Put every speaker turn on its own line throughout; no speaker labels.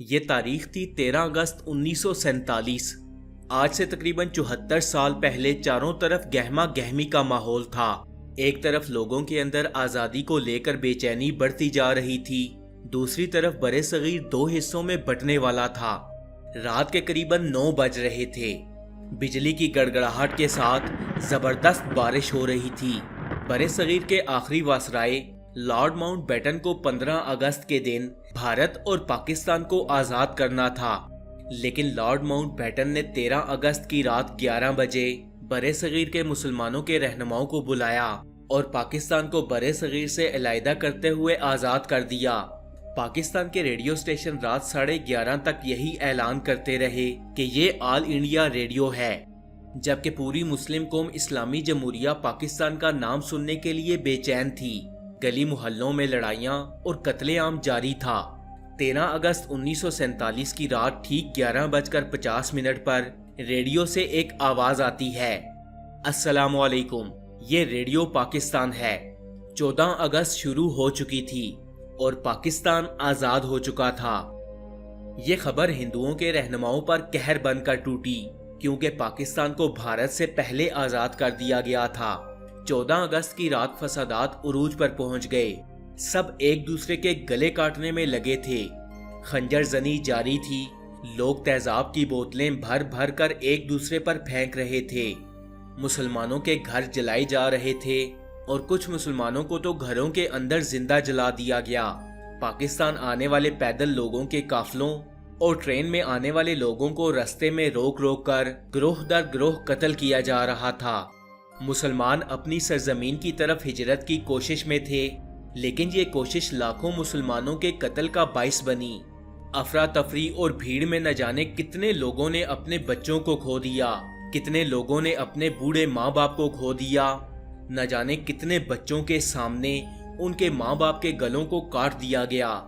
یہ تاریخ تھی 13 اگست 1947۔ آج سے تقریباً 74 سال پہلے چاروں طرف گہما گہمی کا ماحول تھا۔ ایک طرف لوگوں کے اندر آزادی کو لے کر بے چینی بڑھتی جا رہی تھی، دوسری طرف برِ صغیر دو حصوں میں بٹنے والا تھا۔ رات کے قریباً 9 بج رہے تھے۔ بجلی کی گڑگڑاہٹ کے ساتھ زبردست بارش ہو رہی تھی۔ برِ صغیر کے آخری وائسرائے لارڈ ماؤنٹ بیٹن کو 15 اگست کے دن بھارت اور پاکستان کو آزاد کرنا تھا، لیکن لارڈ ماؤنٹ بیٹن نے 13 اگست کی رات 11 بجے برِ صغیر کے مسلمانوں کے رہنماؤں کو بلایا اور پاکستان کو برِ صغیر سے علیحدہ کرتے ہوئے آزاد کر دیا۔ پاکستان کے ریڈیو اسٹیشن رات 11:30 تک یہی اعلان کرتے رہے کہ یہ آل انڈیا ریڈیو ہے، جبکہ پوری مسلم قوم اسلامی جمہوریہ پاکستان کا نام سننے کے لیے بے چین تھی۔ گلی محلوں میں لڑائیاں اور قتل عام جاری تھا۔ 13 اگست 1947 کی رات ٹھیک 11:50 پر ریڈیو سے ایک آواز آتی ہے، السلام علیکم، یہ ریڈیو پاکستان ہے۔ 14 اگست شروع ہو چکی تھی اور پاکستان آزاد ہو چکا تھا۔ یہ خبر ہندوؤں کے رہنماؤں پر قہر بن کر ٹوٹی، کیونکہ پاکستان کو بھارت سے پہلے آزاد کر دیا گیا تھا۔ 14 اگست کی رات فسادات عروج پر پہنچ گئے۔ سب ایک دوسرے کے گلے کاٹنے میں لگے تھے، خنجر زنی جاری تھی، لوگ تیزاب کی بوتلیں بھر بھر کر ایک دوسرے پر پھینک رہے تھے، مسلمانوں کے گھر جلائے جا رہے تھے اور کچھ مسلمانوں کو تو گھروں کے اندر زندہ جلا دیا گیا۔ پاکستان آنے والے پیدل لوگوں کے قافلوں اور ٹرین میں آنے والے لوگوں کو رستے میں روک روک کر گروہ در گروہ قتل کیا جا رہا تھا۔ مسلمان اپنی سرزمین کی طرف ہجرت کی کوشش میں تھے، لیکن یہ کوشش لاکھوں مسلمانوں کے قتل کا باعث بنی۔ افراتفری اور بھیڑ میں نہ جانے کتنے لوگوں نے اپنے بچوں کو کھو دیا، کتنے لوگوں نے اپنے بوڑھے ماں باپ کو کھو دیا، نہ جانے کتنے بچوں کے سامنے ان کے ماں باپ کے گلوں کو کاٹ دیا گیا،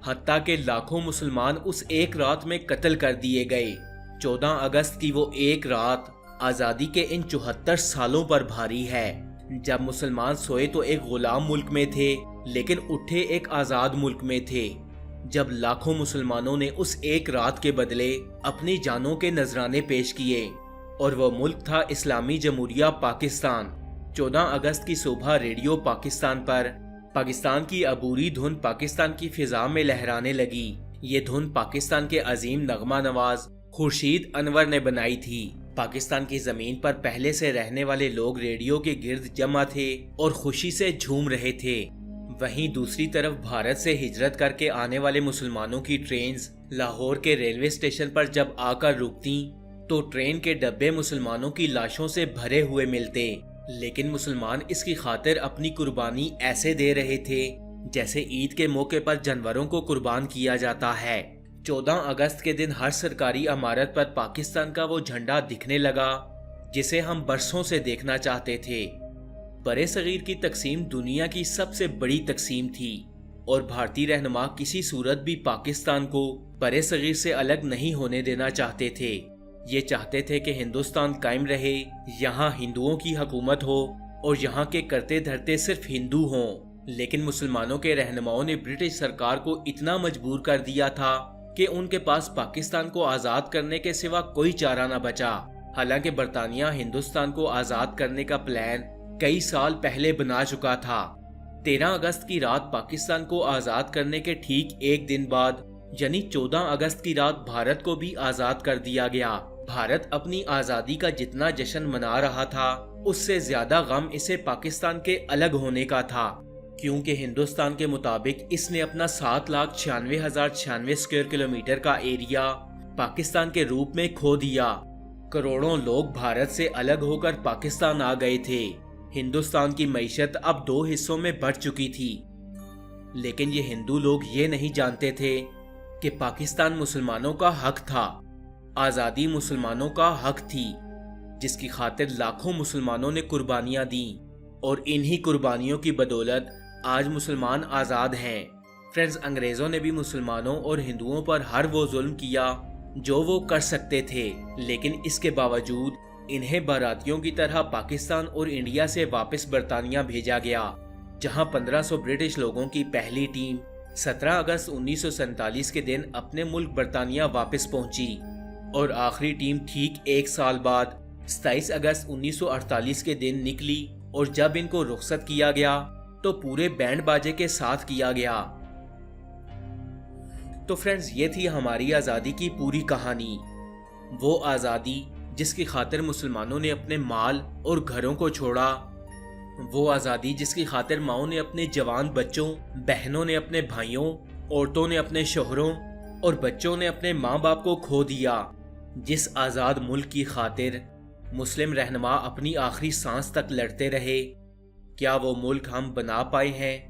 حتیٰ کہ لاکھوں مسلمان اس ایک رات میں قتل کر دیے گئے۔ 14 اگست کی وہ ایک رات آزادی کے ان 74 سالوں پر بھاری ہے، جب مسلمان سوئے تو ایک غلام ملک میں تھے، لیکن اٹھے ایک آزاد ملک میں تھے، جب لاکھوں مسلمانوں نے اس ایک رات کے بدلے اپنی جانوں کے نذرانے پیش کیے، اور وہ ملک تھا اسلامی جمہوریہ پاکستان۔ 14 اگست کی صبح ریڈیو پاکستان پر پاکستان کی عبوری دھن پاکستان کی فضا میں لہرانے لگی۔ یہ دھن پاکستان کے عظیم نغمہ نواز خورشید انور نے بنائی تھی۔ پاکستان کی زمین پر پہلے سے رہنے والے لوگ ریڈیو کے گرد جمع تھے اور خوشی سے جھوم رہے تھے۔ وہیں دوسری طرف بھارت سے ہجرت کر کے آنے والے مسلمانوں کی ٹرینز لاہور کے ریلوے اسٹیشن پر جب آ کر رکتیں تو ٹرین کے ڈبے مسلمانوں کی لاشوں سے بھرے ہوئے ملتے، لیکن مسلمان اس کی خاطر اپنی قربانی ایسے دے رہے تھے جیسے عید کے موقع پر جانوروں کو قربان کیا جاتا ہے۔ 14 اگست کے دن ہر سرکاری عمارت پر پاکستان کا وہ جھنڈا دکھنے لگا جسے ہم برسوں سے دیکھنا چاہتے تھے۔ برِ صغیر کی تقسیم دنیا کی سب سے بڑی تقسیم تھی، اور بھارتی رہنما کسی صورت بھی پاکستان کو برِ صغیر سے الگ نہیں ہونے دینا چاہتے تھے۔ یہ چاہتے تھے کہ ہندوستان قائم رہے، یہاں ہندوؤں کی حکومت ہو اور یہاں کے کرتے دھرتے صرف ہندو ہوں۔ لیکن مسلمانوں کے رہنماؤں نے برٹش سرکار کو اتنا مجبور کر دیا تھا کہ ان کے پاس پاکستان کو آزاد کرنے کے سوا کوئی چارہ نہ بچا۔ حالانکہ برطانیہ ہندوستان کو آزاد کرنے کا پلان کئی سال پہلے بنا چکا تھا۔ 13 اگست کی رات پاکستان کو آزاد کرنے کے ٹھیک ایک دن بعد، یعنی 14 اگست کی رات بھارت کو بھی آزاد کر دیا گیا۔ بھارت اپنی آزادی کا جتنا جشن منا رہا تھا، اس سے زیادہ غم اسے پاکستان کے الگ ہونے کا تھا، کیونکہ ہندوستان کے مطابق اس نے اپنا 7,96,096 اسکوائر کلومیٹر کا ایریا پاکستان کے روپ میں کھو دیا۔ کروڑوں لوگ بھارت سے الگ ہو کر پاکستان آ گئے تھے۔ ہندوستان کی معیشت اب 2 حصوں میں بٹ چکی تھی، لیکن یہ ہندو لوگ یہ نہیں جانتے تھے کہ پاکستان مسلمانوں کا حق تھا، آزادی مسلمانوں کا حق تھی، جس کی خاطر لاکھوں مسلمانوں نے قربانیاں دیں، اور انہی قربانیوں کی بدولت آج مسلمان آزاد ہیں۔ فرینڈز، انگریزوں نے بھی مسلمانوں اور ہندوؤں پر ہر وہ ظلم کیا جو وہ کر سکتے تھے، لیکن اس کے باوجود انہیں باراتیوں کی طرح پاکستان اور انڈیا سے واپس برطانیہ بھیجا گیا، جہاں 1500 برٹش لوگوں کی پہلی ٹیم 17 اگست 1947 کے دن اپنے ملک برطانیہ واپس پہنچی اور آخری ٹیم ٹھیک ایک سال بعد 27 اگست 1948 کے دن نکلی، اور جب ان کو رخصت کیا گیا تو پورے بینڈ باجے کے ساتھ کیا گیا۔ تو فرینڈز، یہ تھی ہماری آزادی کی پوری کہانی، وہ آزادی جس کی خاطر مسلمانوں نے اپنے مال اور گھروں کو چھوڑا، وہ آزادی جس کی خاطر ماؤں نے اپنے جوان بچوں، بہنوں نے اپنے بھائیوں، عورتوں نے اپنے شوہروں اور بچوں نے اپنے ماں باپ کو کھو دیا، جس آزاد ملک کی خاطر مسلم رہنما اپنی آخری سانس تک لڑتے رہے۔ کیا وہ ملک ہم بنا پائے ہیں؟